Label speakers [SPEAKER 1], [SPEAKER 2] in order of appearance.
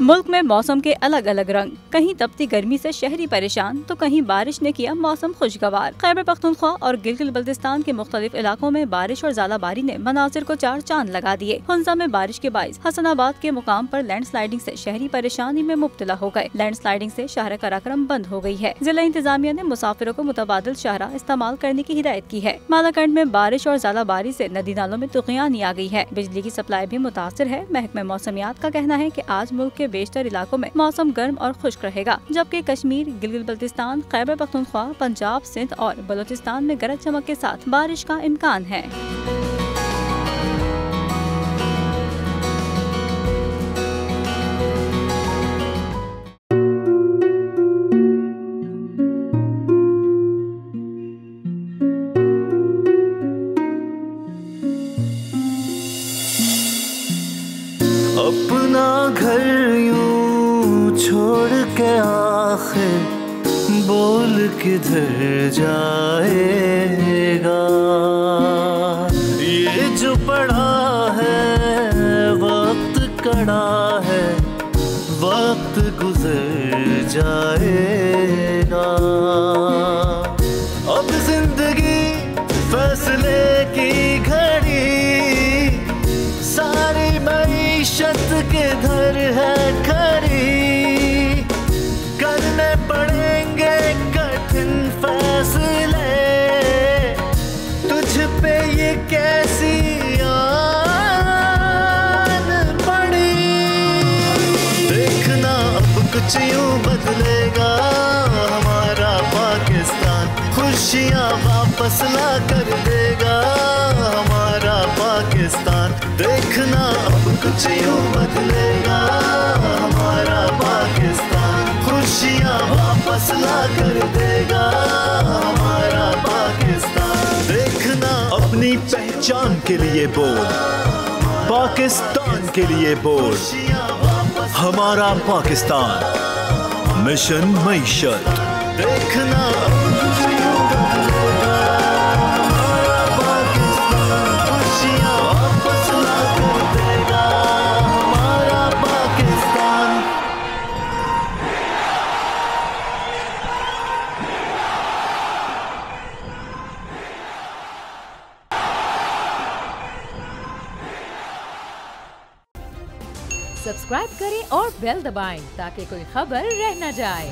[SPEAKER 1] मुल्क में मौसम के अलग अलग रंग, कहीं तपती गर्मी से शहरी परेशान तो कहीं बारिश ने किया मौसम खुशगवार। खैबर पख्तूनख्वा और गिलगित बल्तिस्तान के मुख्तलिफ इलाकों में बारिश और ज़्यादाबारी ने मनाजिर को चार चांद लगा दिए। हुंजा में बारिश के बाइस हसनाबाद के मुकाम पर लैंडस्लाइडिंग से शहरी परेशानी में मुब्तला हो गए। लैंडस्लाइडिंग से शहर कराक्रम बंद हो गई है। जिला इंतजामिया ने मुसाफिरों को मुतबादिल शाहरा इस्तेमाल करने की हिदायत की है। मालाकंड में बारिश और ज़्यादाबारी से नदी नालों में तुग़यानी आ गई है। बिजली की सप्लाई भी मुतासिर है। महकमे मौसमियात का कहना है कि आज मुल्क के बेशतर इलाकों में मौसम गर्म और खुश्क रहेगा, जबकि कश्मीर, गिलगित बल्तिस्तान, खैबर पख्तूनख्वा, पंजाब, सिंध और बलोचिस्तान में गरज चमक के साथ बारिश का इम्कान है।
[SPEAKER 2] अपना घर यूं छोड़ के आखिर बोल किधर जाएगा। ये जो पड़ा है वक्त कड़ा है, वक्त गुजर जाएगा। अब जिंदगी फैसले की घड़ी, सारी मईशत के धर है खड़ी। करने पड़ेंगे कठिन फैसले, तुझ पे ये कैसी आन पड़ी। देखना अब कुछ यूं बदलेगा हमारा पाकिस्तान, खुशियाँ वापस ला कर देगा हमारा पाकिस्तान। देखना अब कुछ यूं बदलेगा हमारा पाकिस्तान, खुशियाँ वापस ला कर देगा हमारा पाकिस्तान। देखना
[SPEAKER 3] अपनी पहचान के लिए बोल, पाकिस्तान के लिए बोल, हमारा पाकिस्तान, मिशन मईशत।
[SPEAKER 2] देखना अब कुछ यूं बदलेगा हमारा पाकिस्तान, खुशियाँ वापस ला कर देगा हमारा पाकिस्तान।
[SPEAKER 4] सब्सक्राइब करें और बेल दबाएं ताकि कोई खबर रह न जाए।